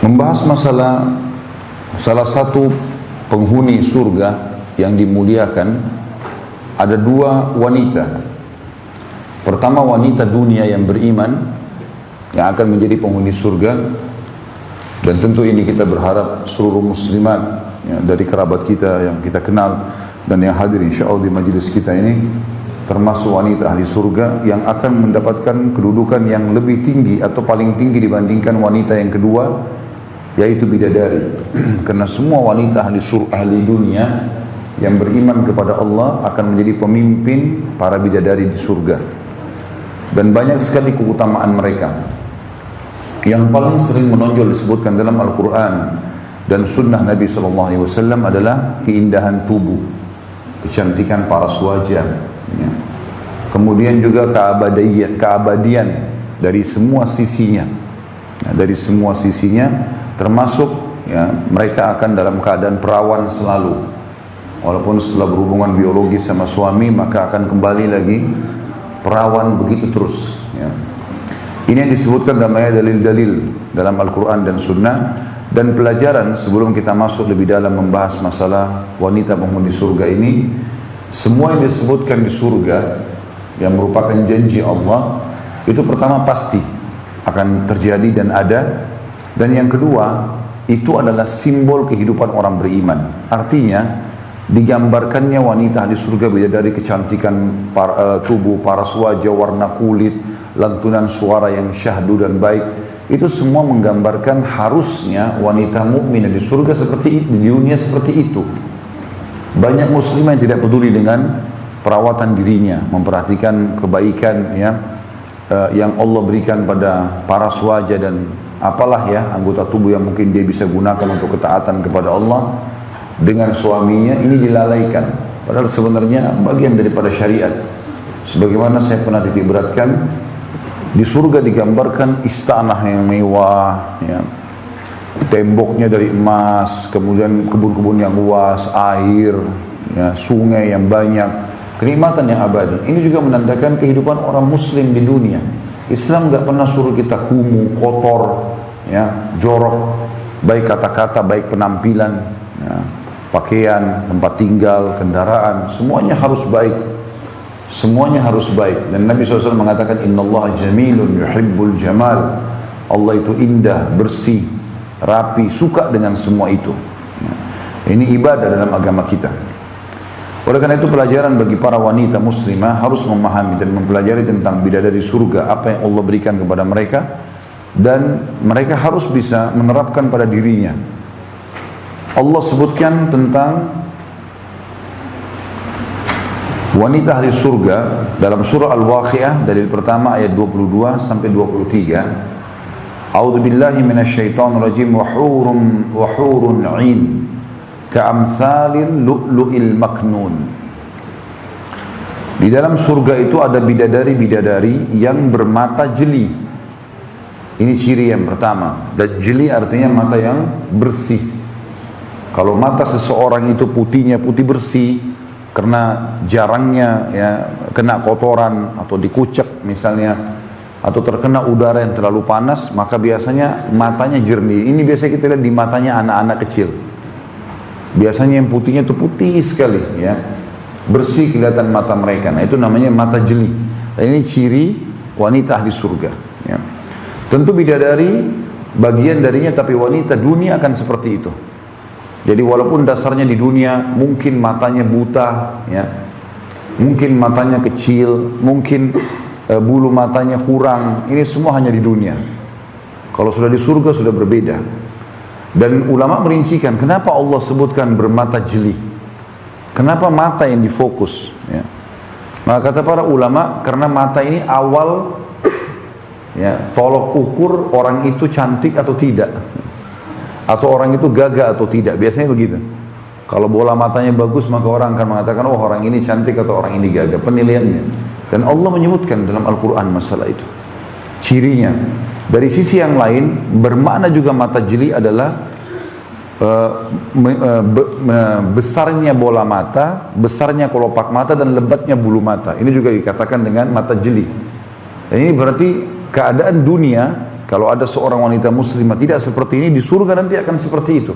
Membahas masalah salah satu penghuni surga yang dimuliakan, ada dua wanita. Pertama, wanita dunia yang beriman yang akan menjadi penghuni surga, dan tentu ini kita berharap seluruh muslimat ya, dari kerabat kita yang kita kenal dan yang hadir insyaallah di majelis kita ini termasuk wanita ahli surga yang akan mendapatkan kedudukan yang lebih tinggi atau paling tinggi dibandingkan wanita yang kedua, yaitu bidadari. Karena semua wanita ahli dunia yang beriman kepada Allah akan menjadi pemimpin para bidadari di surga, dan banyak sekali keutamaan mereka. Yang paling sering menonjol disebutkan dalam Al-Quran dan Sunnah Nabi SAW adalah keindahan tubuh, kecantikan paras wajah, ya. Kemudian juga keabadian dari semua sisinya, ya, dari semua sisinya, termasuk ya, mereka akan dalam keadaan perawan selalu. Walaupun setelah berhubungan biologis sama suami, maka akan kembali lagi perawan begitu terus, ya. Ini yang disebutkan dalam dalil-dalil dalam Al-Quran dan Sunnah. Dan pelajaran sebelum kita masuk lebih dalam membahas masalah wanita penghuni surga ini, semua yang disebutkan di surga yang merupakan janji Allah, itu pertama pasti akan terjadi dan ada. Dan yang kedua, itu adalah simbol kehidupan orang beriman. Artinya digambarkannya wanita di surga bidadari, kecantikan tubuh, paras wajah, warna kulit, lantunan suara yang syahdu dan baik, itu semua menggambarkan harusnya wanita mukmin di surga seperti itu, di dunia seperti itu. Banyak muslimah yang tidak peduli dengan perawatan dirinya, memperhatikan kebaikan ya, yang Allah berikan pada paras wajah dan apalah ya, anggota tubuh yang mungkin dia bisa gunakan untuk ketaatan kepada Allah dengan suaminya, ini dilalaikan. Padahal sebenarnya bagian daripada syariat. Sebagaimana saya pernah titik beratkan, di surga digambarkan istana yang mewah, ya, temboknya dari emas, kemudian kebun-kebun yang luas, air, ya, sungai yang banyak, kenikmatan yang abadi. Ini juga menandakan kehidupan orang muslim di dunia. Islam nggak pernah suruh kita kumuh, kotor, ya, jorok, baik kata-kata, baik penampilan, ya, pakaian, tempat tinggal, kendaraan, semuanya harus baik. Semuanya harus baik. Dan Nabi SAW mengatakan, Innallaha jamilun yuhibbul jamal. Allah itu indah, bersih, rapi, suka dengan semua itu. Ini ibadah dalam agama kita. Oleh karena itu pelajaran bagi para wanita muslimah harus memahami dan mempelajari tentang bidadari surga, apa yang Allah berikan kepada mereka, dan mereka harus bisa menerapkan pada dirinya. Allah sebutkan tentang wanita ahli surga dalam surah Al-Waqiah, dalil pertama ayat 22 sampai 23. A'udzu billahi minasyaitonir rajim. Wa hurun 'ain ka'amsalil lu'lu'il maknun. Di dalam surga itu ada bidadari-bidadari yang bermata jeli. Ini ciri yang pertama. Dan jeli artinya mata yang bersih. Kalau mata seseorang itu putihnya putih bersih, karena jarangnya ya kena kotoran atau dikucek misalnya, atau terkena udara yang terlalu panas, maka biasanya matanya jernih. Ini biasa kita lihat di matanya anak-anak kecil. Biasanya yang putihnya itu putih sekali ya, bersih kelihatan mata mereka. Nah itu namanya mata jeli. Dan ini ciri wanita ahli surga ya. Tentu bidadari bagian darinya, tapi wanita dunia akan seperti itu. Jadi walaupun dasarnya di dunia mungkin matanya buta, ya, mungkin matanya kecil, mungkin bulu matanya kurang, ini semua hanya di dunia. Kalau sudah di surga sudah berbeda. Dan ulama merincikan kenapa Allah sebutkan bermata jeli, kenapa mata yang difokus. Ya. Maka kata para ulama, karena mata ini awal ya, tolok ukur orang itu cantik atau tidak, atau orang itu gagah atau tidak. Biasanya begitu. Kalau bola matanya bagus, maka orang akan mengatakan, oh orang ini cantik atau orang ini gagah. Penilaiannya. Dan Allah menyebutkan dalam Al-Quran masalah itu. Cirinya. Dari sisi yang lain, bermakna juga mata jeli adalah besarnya bola mata, besarnya kelopak mata, dan lebatnya bulu mata. Ini juga dikatakan dengan mata jeli. Dan ini berarti keadaan dunia Kalau ada seorang wanita muslimah tidak seperti ini, di surga nanti akan seperti itu.